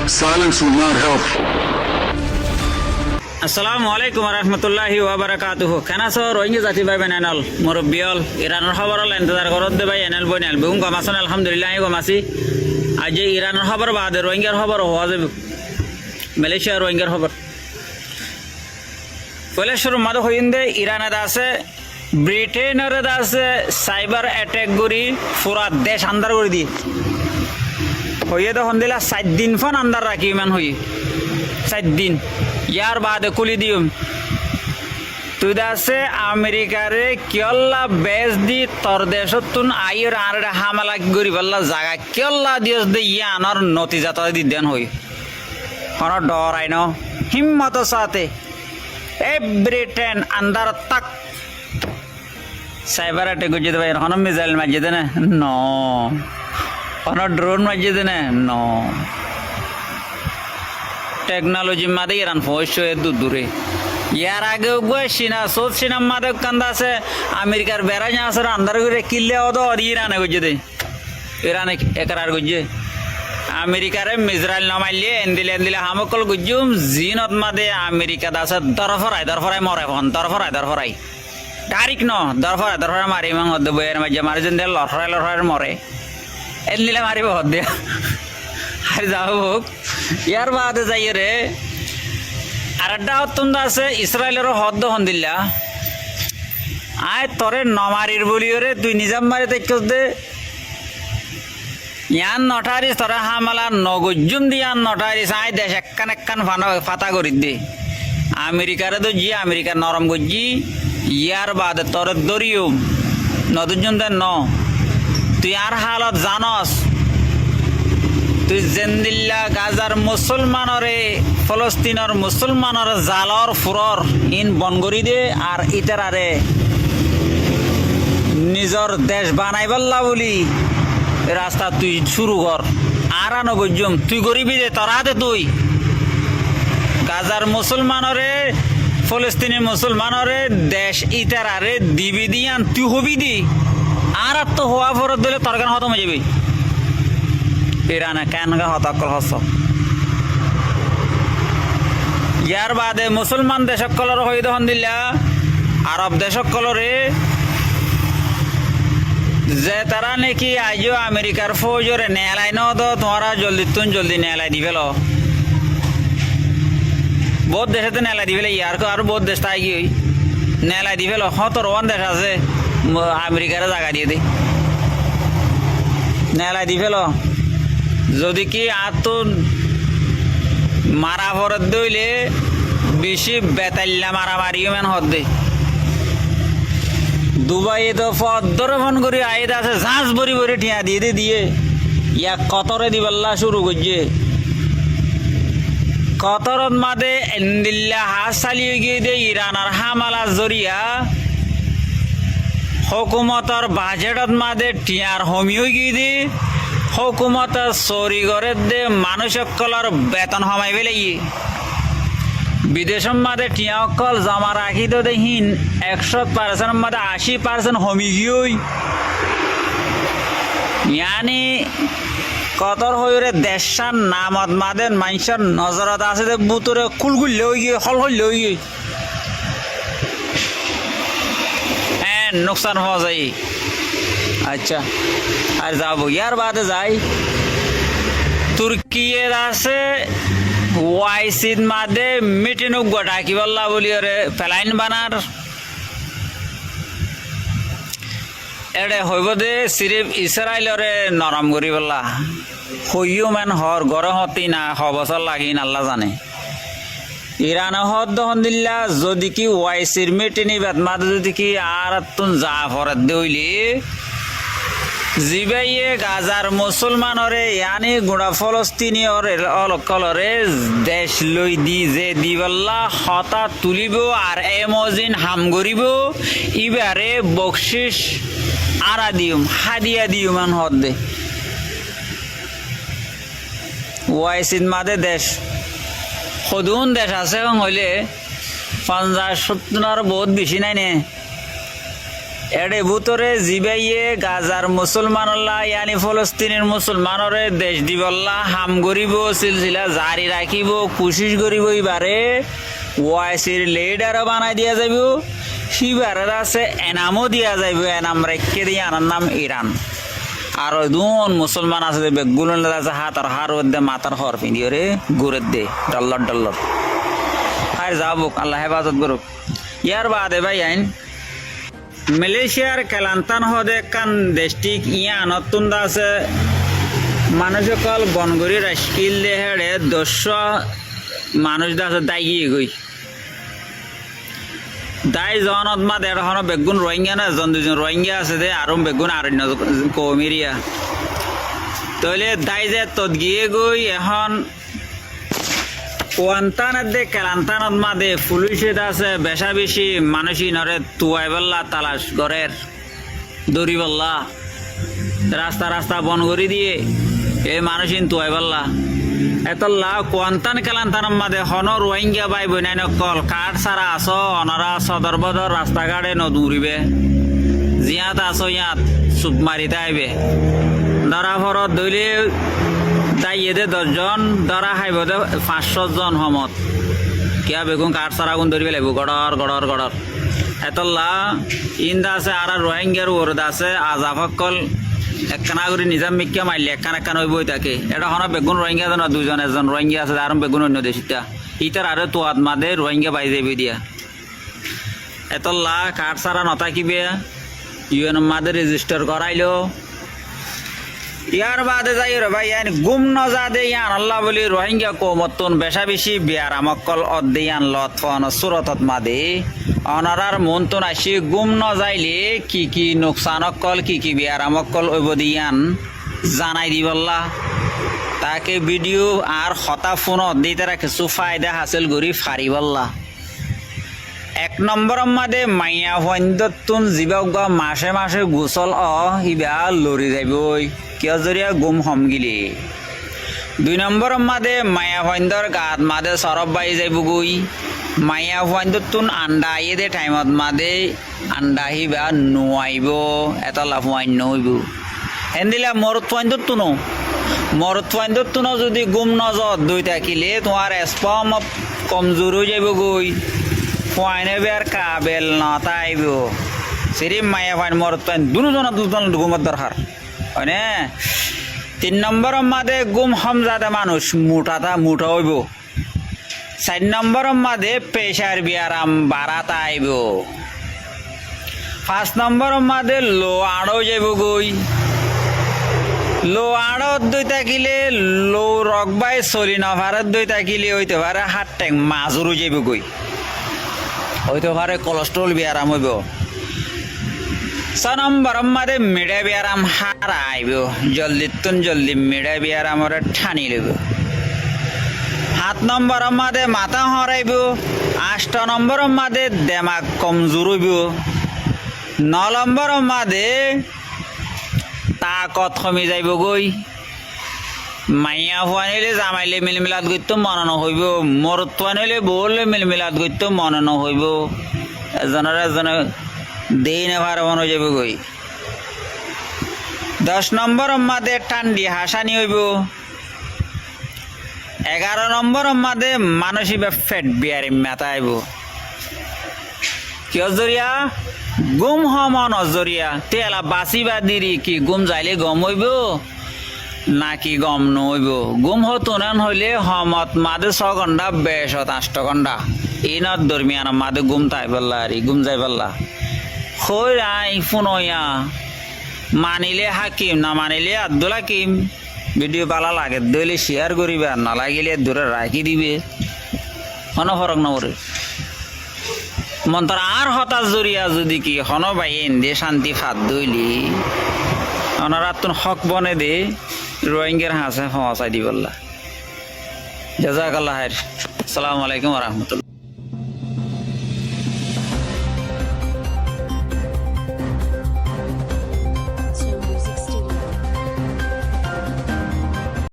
Silence will not help. আসসালামু আলাইকুম রহমতুল্লাহি ওয়াবারাকাতুহু খানাসো রোহিঙ্গা জাতি ভাই বেনাল মুরব্বিয়ল ইরানের খবরল ইন্তজার করত দে ভাই এনাল বইনাল বুম গমাসন আলহামদুলিল্লাহ গমাসি আজ ইরানের খবর বাদে রোহিঙ্গার খবর হওয়া যাবে মালয়েশিয়া রোহিঙ্গার খবর পলে শুরু মাদ হইন্দে ইরানের আছে ব্রিটেনের আছে সাইবার অ্যাটাক করি পুরা দেশ আন্দার করে দি হইয়ে তো হন্দিলা 7 দিন ফোন আন্দার রাখি মান হই 7 দিন ইয়ার বাদে কুলি দিম তুই দাসে আমেরিকারে কিয়ল্লা বেস দি তোর দেশতুন আইর আর হামলা গরি বল্লা জায়গা কিয়ল্লা দিস দে ইয়ানর নতিজা তো দি দেন হই কোন ডর আইন হিম্মত সাথে এ ব্রিটেন আন্দার তাক সাইবার অ্যাটাক গজে ভাই কোন মিসাইল মাঝে দে না নো কোন ড্রোন মাঝে দে না নো টেকনোলজি মাদে ইরান পৌঁছে দূরে ইয়ার আগে সিনা সোদ সিনা মাদে কান্দা আছে আমেরিকার বেড়াই আছে আন্দার করে কিল্লে অদ ইরানে গজে দে ইরানে একরার গজে আমেরিকারে মিজরাইল নামাইলে এন্দিলে হামকল গুজুম জিনত মাদে আমেরিকা দাসে দরফরাই মরে ফোন দরফরাই তারিখ ন দরফরাই মারি মাং হদ বইয়ের মাঝে মারি যেন লড়াই মরে এন্দিলে মারিব হদ দিয়া আর যাও হোক ইয়ার বাদে যাই রে আর একটা হত্তন্দ আছে ইসরায়েলের হদ্দ হন্দিল্লা আয় তরে নমারির বলিও রে তুই নিজাম মারি দেখছ দে ইয়ান নটারিস তোরা হামালা নগজুম দিয়ান নটারিস আয় দেশ একখান ফাতা করি দে আমেরিকারে তো জি আমেরিকার নরম গজি ইয়ার বাদে তরে দরিয়ম নদুজন দেন ন তুই আর হালত জানস তুই জেন্দিল্লা গাজার মুসলমানরে ফলস্তিনের মুসলমানের জালর ফুরর ইন বন করি দে আর ইতারারে নিজর দেশ বানাইবল্লা বলি রাস্তা তুই শুরু কর আর নগজম তুই গরিবি দে তোরা দে তুই গাজার মুসলমানরে ফলস্তিনি মুসলমানরে দেশ ইতারারে দিবি দিয়ান তুই হবি দি আর তো হওয়া ফরত দিলে তোর কেন খতম হয়ে যাবি ইরানে কেন হতাকল হস ইয়ার বাদে মুসলমান দেশকলর হইদ হন্দিল্লা আরব দেশকলরে যে তারা নাকি আজও আমেরিকার ফৌজরে নেলাই নদ তোমরা জলদি নেলাই দিবেল বহুত দেশেতে নেলাই দিবেলে ইয়ার আর বহুত দেশ তাই কি নেলাই দিবেল হতর ওয়ান দেশ আছে আমেরিকারে জায়গা দিয়ে দে নেলাই দিবেল যদি কি আতুন মারা ফরত দইলে বেশি বেতাল্লা মারামারি মেন হদ্দে দুবাই তো ফদ্দর ফোন করি আইদ আছে ঝাঁস ভরি ঠিয়া দিয়ে ইয়া কতরে দিবাল্লা শুরু করছে কতরত মাদে এন্দিল্লা হাস চালিয়ে গিয়ে দে ইরানার হামালা জরিয়া হুকুমতর বাজেটত মাদে টিয়ার হমিও গিয়ে দে হুকুমত চুরি করে দে মানুষ সকলের বেতন সমাই পেলাই বিদেশের মাদে টিয়া অকল জমা রাখি তো দেখিন 100% মাদে 80% হমি গিয়ে ইয়ানি কতর হইরে দেশার নামত মাদে মানুষের নজরত আছে যে বুতরে খুলগুল লই গিয়ে হল লই গিয়ে নোকসান হওয়া যায় আচ্ছা আর যাবো ইয়ার বাদে যাই তুর্কিয়ের আছে ওয়াইসিদ মাদে মিটিং গোটা কি বললা বলি রে ফেলাইন বানার এডে হইব দে সিরিফ ইসরায়েলরে নরম করি বললা হইও মেন হর গড় হতি না হবছর লাগিন আল্লাহ জানে ইরান হদ দহন্দিল্লা যদি কি ওয়াইসির মিটিনি বেতমাদ যদি কি আর তুন যা ফরত দইলি জিবাইয়ে গাজার মুসলমানরে ইয়ানি গুড়া ফলস্তিনীয়র অলকলরে দেশ লই দি যে দিবল্লা হতা তুলিব আর এমজিন হাম করিব ইবারে বকশিস আরা দিউম হাদিয়া দিউমান হদ দে ওয়াইসিদ মাদে দেশ সদুন দেশ আছে হইলে 50-70 বহুত বেশি নাই নে এডে ভূতরে জিবাইয়ে গাজার মুসলমানল্লা ইয়ানি ফলস্তিনের মুসলমানরে দেশ দিবল্লা হাম গরিব সিলসিলা জারি রাখিব কোশিশ করিব এবারে ওয়াইসির লিডার বানাই দিয়া যাইব সিবারের আছে এনামও দিয়া যাইব এনাম রেখে দিয়ে আনার নাম ইরান আর দুন মুসলমান আছে বেগুলো আছে হাতার হার দে মাথার হর পিঁধিও রে গুড়ের দে ডল্লর ডল্লর আর যাবুক আল্লাহ হেফাজত করুক ইয়ার বাদে ভাই আইন মালয়েশিয়ার কেলান্তান হদে কান দেশটিক ইয়া নতুন আছে মানুষ কল বনগরি রাস্কিল দেহেড়ে 200 মানুষ আছে দাইগিয়ে গই দাই জনত মা দেড় হন বেগুন রোহিঙ্গা না জন দুজন রোহিঙ্গা আছে দে আর বেগুন আরণ্য কৌমিরিয়া তাহলে দাই যে তত গিয়ে গই এখন কোয়ান্তানের দে কেলান্তানত মা দে পুলিশে আছে বেশা বেশি মানুষই নরে তুয়াই বললা তালাশ ঘরের দড়ি বললা রাস্তা রাস্তা বন করে দিয়ে এই মানুষই তুয়াই বললা এতলা কোয়ান্তান কেলান্তানের মাদে হন রোহিঙ্গা বাই বইনাই নকল কাঠ সারা আস অনারা সদর বদর রাস্তাঘাটে নদৌড়িবে জিয়াত আস ইয়াত চুপ মারিতে আইবে ধরা ফরত দইলে দাইয়ে দে 10 জন ধরা খাইব দে 500 জন সমত কিয়া বেগুন কাঠ সারা গুণ ধরিবে লাগব গড়র গড়র গড়র এতলা ইন্দা আছে আর রোহিঙ্গার ওরদ আছে আজাফকল একখানা করে নিজাম মিক্কা মারলে একখান হইবই তাকে এটা হন বেগুন রোহিঙ্গা জন দুজন এজন রোহিঙ্গা আছে আর বেগুন অন্য দেশিতা ইতার আরো তোয়াত মাদে রোহিঙ্গা বাই যাবি দিয়া এতলা কাঠ সারা নতাকিবে ইউএন মাদে রেজিস্টার করাইলো ইয়ার বাদে যাই রে ভাই গুম নজা দে ইয়ান আল্লাহ বলি রোহিঙ্গা কৌমতন বেশা বেশি বিয়ার আমকল অদ্দে ইয়ান লতফন সুরতত মাদে অনারার মন্তন আসি গুম নজাইলে কি নোকসানকল কি বিয়ার আমকল ওইব দিয়ান জানাই দিবল্লা তাকে ভিডিও আর হতা ফোন দিতে কিছু ফায়দা হাসিল করি ফারিবল্লা 1 নম্বর মাদে মাইয়া ভন্দতুন জীবক মাসে মাসে গোসল হিবা লরি যাইবই কিয় জরিয়া গুম হম গিলি 2 নম্বর মাদে মায়া ভন্দর গাত মাদে সরব বাই যাইব গই মায়া ভন্দতুন আন্ডা আইয়ে দে টাইমত মাদে আন্ডা হিবা নুয়াইব এত লাভ নইব হেন্দিলা মরত ভন্দতুন যদি গুম নজর দুই থাকিলে তোমার স্পম কমজোর হয়ে যাইব গই ফাইনে বের কাবেল নতাইব সিরি মায়া ফাইন মরত দুজন গুমত দরকার হয় 3 নম্বর মাদে গুম হমজাদা মানুষ মুঠা হইব 4 নম্বর মাদে পেশার বিয়ারাম বাড়াতা আইব 5 নম্বর মাদে লো আড়ো যাইব গই লো আড়ত দুই থাকিলে লো রকবাই চলি নভারত দুই থাকিলে হইতে পারে হাত ট্যাং মাজুরু যাইব গই হইতে পারে কোলেস্ট্রল বিয়ারাম হইব 6 নম্বর মাদে মেডা বিয়ারাম হারা আইব জলদি মেডা বিয়ারামরে ঠানি লইব 7 নম্বর মাদে মাথা হরাইব 8 নম্বর মাদে দেমাগ কমজোর হইব 9 নম্বর মাদে তাকত কমি যাইব গই মাইয়া ফুয়ানিলে জামাইলে মিলমিলাত গইতো মনে নহইব মরত ফুয়ানিলে বললে মিলমিলাত গইতো মনে নহইব এজনে দেই না ভার মনে যাইব গই 10 নম্বর মাদে টান্ডি হাসানি হইব 11 নম্বর মাদে মানসিক ফেট বিয়ারি মেতাইব কিয় জরিয়া গুম হম নজরিয়া তেলা বাঁচিবা দিরি কি গুম যাইলে গম হইব নাকি গম নইব গুম হতনান হইলে হমত মাদে 6 ঘন্টা বেশত 8 ঘন্টা ইনত দরমিয়ান মাদে গুম তাই বললা আরি গুম যাই বললা কই রাই ফুনয়া মানিলে হাকিম না মানিলে আব্দুল হাকিম ভিডিও ভালো লাগে দইলে শেয়ার করিবে আর না লাগিলে দূরে রাখি দিবে কোনো ফরক নপরে মন্তর আর হতাশ জরিয়া যদি কি হন বাইন দে শান্তি ফাত দইলি অনারাতুন হক বনে দে রোহিঙ্গার হাসে হসাই দিবল্লা জাযাকাল্লাহ খাইর আসসালামু আলাইকুম ওয়া রাহমাতুল্লাহ।